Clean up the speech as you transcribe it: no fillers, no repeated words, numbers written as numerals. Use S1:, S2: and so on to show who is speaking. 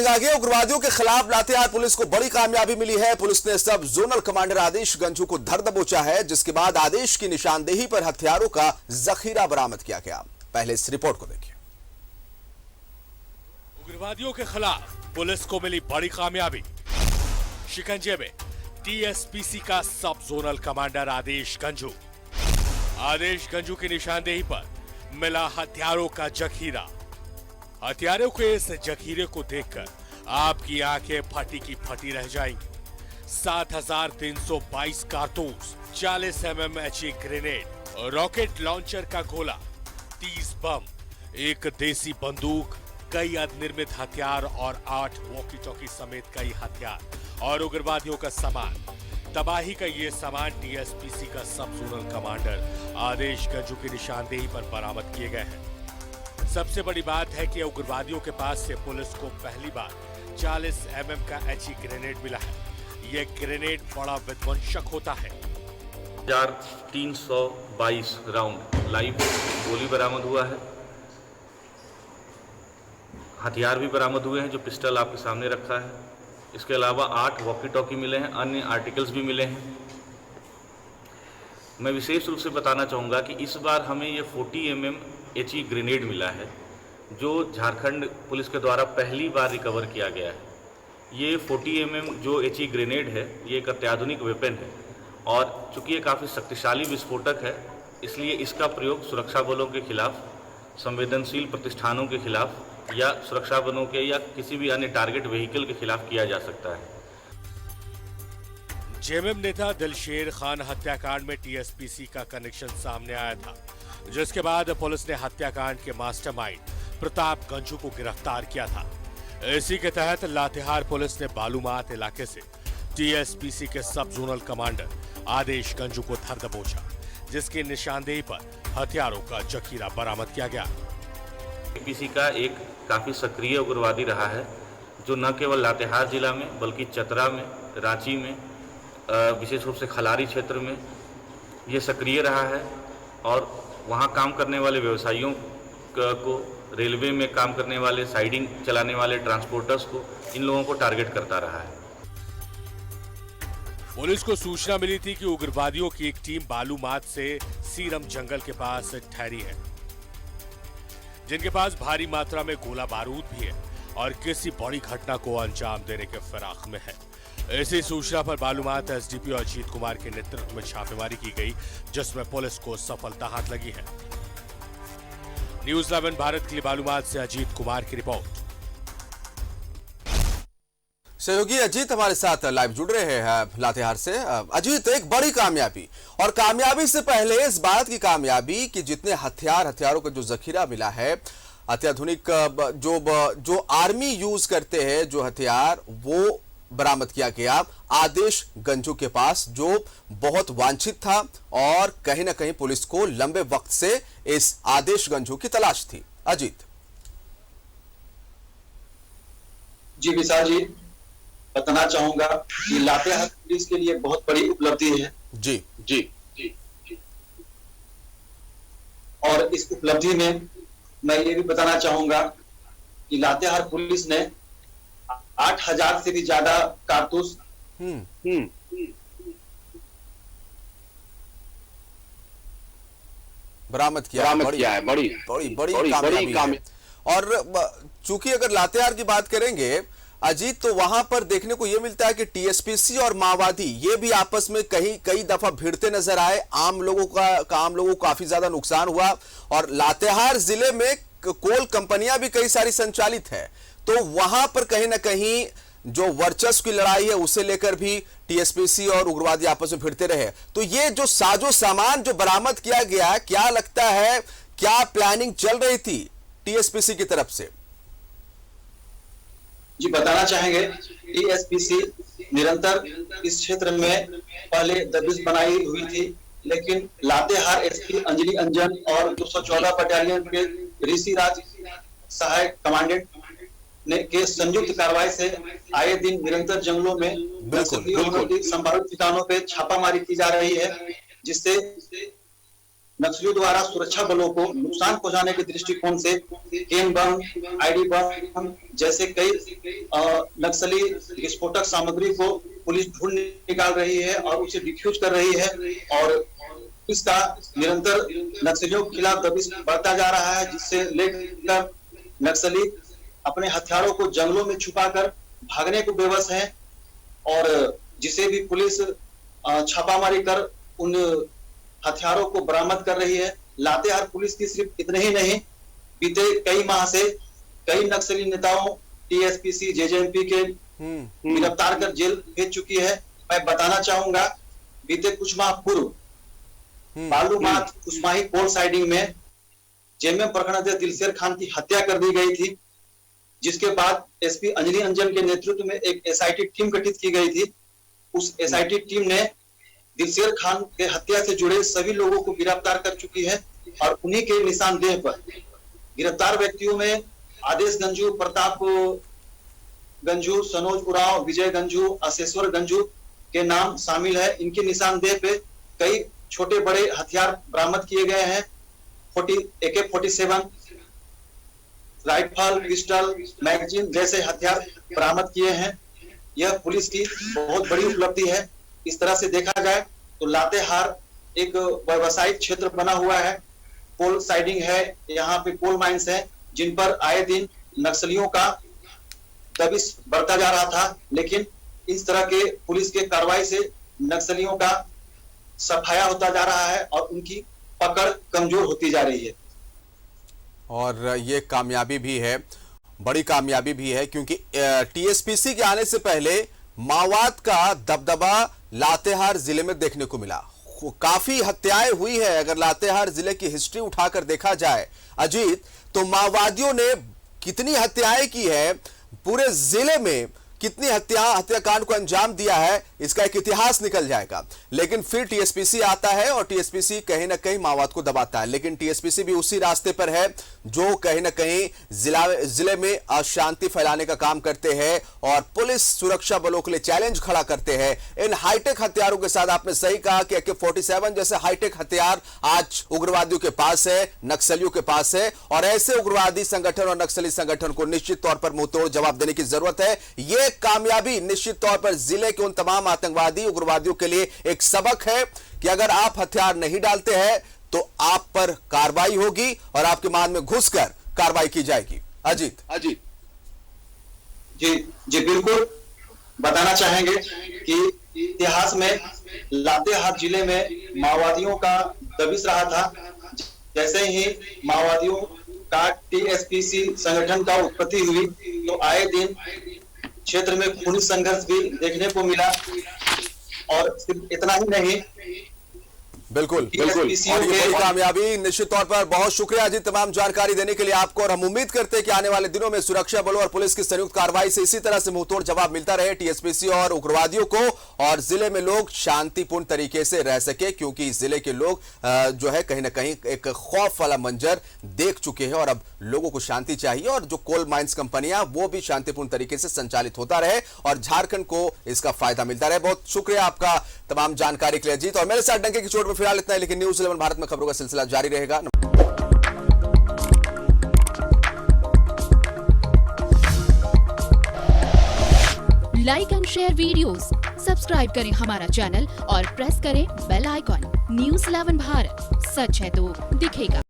S1: जंग आ गया। उग्रवादियों के खिलाफ लातेहार पुलिस को बड़ी कामयाबी मिली है। पुलिस ने सब जोनल कमांडर आदेश गंजू को धर दबोचा है, जिसके बाद आदेश की निशानदेही पर हथियारों का जखीरा बरामद किया गया। पहले इस रिपोर्ट को देखिए।
S2: उग्रवादियों के खिलाफ पुलिस को मिली बड़ी कामयाबी। शिकंजे में टीएसपीसी का सब जोनल कमांडर आदेश गंजू की निशानदेही पर मिला हथियारों का जखीरा। हथियारों के इस जखीरे को देखकर आपकी आंखें फटी की फटी रह जाएंगी। 7,322 कारतूस, 40 mm HE grenade, rocket launcher का गोला, 30 बम, एक देसी बंदूक, कई अर्धनिर्मित हथियार और 8 वॉकी टॉकी समेत कई हथियार और उग्रवादियों का सामान। तबाही का ये सामान टीएसपीसी का सब जोनल कमांडर आदेश गंजू की निशानदेही पर बरामद किए गए हैं। सबसे बड़ी बात है कि उग्रवादियों के पास से पुलिस को पहली बार 40 mm का HE ग्रेनेड मिला है। यह ग्रेनेड बड़ा विध्वंसक होता है।
S3: 322 राउंड लाइव गोली बरामद हुआ है। हथियार भी बरामद हुए हैं, जो पिस्टल आपके सामने रखा है। इसके अलावा 8 वॉकी टॉकी मिले हैं, अन्य आर्टिकल्स भी मिले हैं। मैं विशेष रूप से बताना चाहूँगा कि इस बार हमें ये 40 mm HE ग्रेनेड मिला है, जो झारखंड पुलिस के द्वारा पहली बार रिकवर किया गया है। ये 40 mm जो HE ग्रेनेड है, ये एक अत्याधुनिक वेपन है और चूंकि ये काफ़ी शक्तिशाली विस्फोटक है, इसलिए इसका प्रयोग सुरक्षा बलों के खिलाफ, संवेदनशील प्रतिष्ठानों के खिलाफ या सुरक्षा बलों के या किसी भी अन्य टारगेट व्हीकल के खिलाफ किया जा सकता है।
S2: जेएमएम नेता दिलशेर खान हत्याकांड में टीएसपीसी का कनेक्शन सामने आया था, जिसके बाद पुलिस ने हत्याकांड के मास्टरमाइंड प्रताप गंजू को गिरफ्तार किया था। इसी के तहत लातेहार पुलिस ने बालूमाथ इलाके से टीएसपीसी के सब जोनल कमांडर आदेश गंजू को धर दबोचा, जिसकी निशानदेही पर हथियारों का जखीरा बरामद किया गया।
S3: टीएसपीसी का एक काफी सक्रिय उग्रवादी रहा है, जो न केवल लातेहार जिला में बल्कि चतरा में, रांची में, विशेष रूप से खलारी क्षेत्र में ये सक्रिय रहा है और वहाँ काम करने वाले व्यवसायियों को, रेलवे में काम करने वाले, साइडिंग चलाने वाले ट्रांसपोर्टर्स को, इन लोगों को टारगेट करता रहा है।
S2: पुलिस को सूचना मिली थी कि उग्रवादियों की एक टीम बालूमाथ से सीरम जंगल के पास ठहरी है, जिनके पास भारी मात्रा में गोला बारूद भी है और किसी बड़ी घटना को अंजाम देने के फिराक में है। इसी सूचना पर बालूमाथ एसडीपी अजीत कुमार के नेतृत्व में छापेमारी की गई, जिसमें पुलिस को सफलता हाथ लगी है। न्यूज़ 11 भारत के लिए बालूमाथ से अजीत कुमार की रिपोर्ट।
S1: सहयोगी अजीत हमारे साथ लाइव जुड़ रहे हैं लातेहार से। अजीत, एक बड़ी कामयाबी, और कामयाबी से पहले इस बात की कामयाबी कि जितने हथियारों का जो जखीरा मिला है, अत्याधुनिक जो आर्मी यूज करते हैं जो हथियार, वो बरामद किया गया आदेश गंजू के पास, जो बहुत वांछित था और कहीं ना कहीं पुलिस को लंबे वक्त से इस आदेश गंजू की तलाश थी। अजीत
S4: जी, विशाल जी, बताना चाहूंगा कि लातेहार पुलिस के लिए बहुत बड़ी उपलब्धि है। जी जी जी, और इस उपलब्धि में मैं ये भी बताना चाहूंगा कि लातेहार पुलिस ने 8,000 से भी ज्यादा कारतूस
S1: बरामद किया है। बड़ी कामयाबी है। और चूंकि अगर लातेहार की बात करेंगे अजीत, तो वहां पर देखने को यह मिलता है कि टीएसपीसी और माओवादी ये भी आपस में कई दफा भिड़ते नजर आए। आम लोगों को काफी ज्यादा नुकसान हुआ और लातेहार जिले में कोल कंपनियां भी कई सारी संचालित है, तो वहां पर कहीं ना कहीं जो वर्चस्व की लड़ाई है उसे लेकर भी टीएसपीसी और उग्रवादी आपस में भिड़ते रहे। तो ये जो साजो सामान जो बरामद किया गया, क्या लगता है, क्या प्लानिंग चल रही थी टीएसपीसी की तरफ से?
S4: जी, बताना चाहेंगे, टीएसपीसी निरंतर इस क्षेत्र में पहले दबिश बनाई हुई थी, लेकिन लातेहार एसपी अंजलि अंजन और 214 बटालियन के ऋषि राज सहायक कमांडेंट ने के संयुक्त कार्रवाई से आए दिन निरंतर जंगलों में संभावित ठिकानों पे छापामारी की जा रही है, जिससे नक्सलियों द्वारा सुरक्षा बलों को नुकसान पहुंचाने के दृष्टिकोण से केन बम, आईडी बम जैसे कई नक्सली विस्फोटक सामग्री को पुलिस ढूंढ निकाल रही है और उसे डिफ्यूज कर रही है और इसका निरंतर नक्सलियों के खिलाफ दबिश बढ़ता जा रहा है, जिससे लेकर नक्सली अपने हथियारों को जंगलों में छुपाकर भागने को बेबस हैं और जिसे भी पुलिस छापामारी कर उन हथियारों को बरामद कर रही है। लातेहार पुलिस की सिर्फ इतने ही नहीं, बीते कई माह से कई नक्सली नेताओं टीएसपीसी जेजेएमपी के गिरफ्तार कर जेल भेज चुकी है। मैं बताना चाहूंगा, बीते कुछ माह पूर्व बालूमाथ कुशमाही कोल साइडिंग में जेएमएम प्रखंड अध्यक्ष दिलशेर खान की हत्या कर दी गई थी, जिसके बाद एसपी अंजलि अंजन के नेतृत्व में एक एसआईटी टीम गठित की गई थी। उस एसआईटी टीम ने दिलशेर खान के हत्या से जुड़े सभी लोगों को गिरफ्तार कर चुकी है और उन्हीं के निशानदेह पर गिरफ्तार व्यक्तियों में आदेश गंजू, प्रताप गंजू, सनोज उरांव, विजय गंजू, अशेश्वर गंजू के नाम शामिल है। इनके निशानदेह पे कई छोटे बड़े हथियार बरामद किए गए हैं। AK-47, राइफल, पिस्टल, मैगजीन जैसे हथियार बरामद किए हैं। यह पुलिस की बहुत बड़ी उपलब्धि है। इस तरह से देखा जाए तो लातेहार एक व्यावसायिक क्षेत्र बना हुआ है, कोल साइडिंग है, यहाँ पे कोल माइंस है, जिन पर आए दिन नक्सलियों का दबिश बढ़ता जा रहा था, लेकिन इस तरह के पुलिस के कार्रवाई से नक्सलियों का सफाया होता जा रहा है और उनकी पकड़ कमजोर होती जा रही है।
S1: और ये कामयाबी भी है, बड़ी कामयाबी भी है, क्योंकि टीएसपीसी के आने से पहले माओवाद का दबदबा लातेहार जिले में देखने को मिला। काफी हत्याएं हुई है। अगर लातेहार जिले की हिस्ट्री उठाकर देखा जाए अजीत, तो माओवादियों ने कितनी हत्याएं की है, पूरे जिले में कितनी हत्याकांड को अंजाम दिया है, इसका एक इतिहास निकल जाएगा। लेकिन फिर टीएसपीसी आता है और टीएसपीसी कहीं ना कहीं माओवाद को दबाता है। लेकिन टीएसपीसी भी उसी रास्ते पर है जो कहीं ना कहीं जिले में अशांति फैलाने का काम करते हैं और पुलिस सुरक्षा बलों के लिए चैलेंज खड़ा करते हैं। इन हाईटेक हथियारों के साथ आपने सही कहा कि AK-47 जैसे हाईटेक हथियार आज उग्रवादियों के पास है, नक्सलियों के पास है, और ऐसे उग्रवादी संगठन और नक्सली संगठन को निश्चित तौर पर मुंहतोड़ जवाब देने की जरूरत है। ये कामयाबी निश्चित तौर पर जिले के उन तमाम आतंकवादी उग्रवादियों के लिए एक सबक है कि अगर आप हथियार नहीं डालते हैं तो आप पर कार्रवाई होगी और आपके मान में घुसकर कार्रवाई की जाएगी। अजीत
S4: जी बिल्कुल बताना चाहेंगे कि इतिहास में लातेहार जिले में माओवादियों का दबिश रहा था। जैसे ही माओवादियों का टीएसपीसी संगठन का उत्पत्ति हुई तो आए दिन क्षेत्र में खूनी संघर्ष भी देखने को मिला और सिर्फ इतना ही नहीं,
S1: बिल्कुल और ये बड़ी कामयाबी निश्चित तौर पर। बहुत शुक्रिया अजीत तमाम जानकारी देने के लिए आपको, और हम उम्मीद करते हैं कि आने वाले दिनों में सुरक्षा बलों और पुलिस की संयुक्त कार्रवाई से इसी तरह से मुंहतोड़ जवाब मिलता रहे टीएसपीसी और उग्रवादियों को, और जिले में लोग शांतिपूर्ण तरीके से रह सके, क्योंकि जिले के लोग जो है कहीं ना कहीं एक खौफ वाला मंजर देख चुके हैं और अब लोगों को शांति चाहिए और जो कोल माइंस कंपनियां वो भी शांतिपूर्ण तरीके से संचालित होता रहे और झारखंड को इसका फायदा मिलता रहे। बहुत शुक्रिया आपका तमाम जानकारी के लिए अजीत, और मेरे साथ डंके की चोट में फिलहाल इतना है, लेकिन न्यूज़ 11 भारत में खबरों का सिलसिला जारी रहेगा।
S5: Like and share videos, subscribe करें हमारा चैनल और प्रेस करें बेल आइकॉन। न्यूज़ 11 भारत, सच है तो दिखेगा।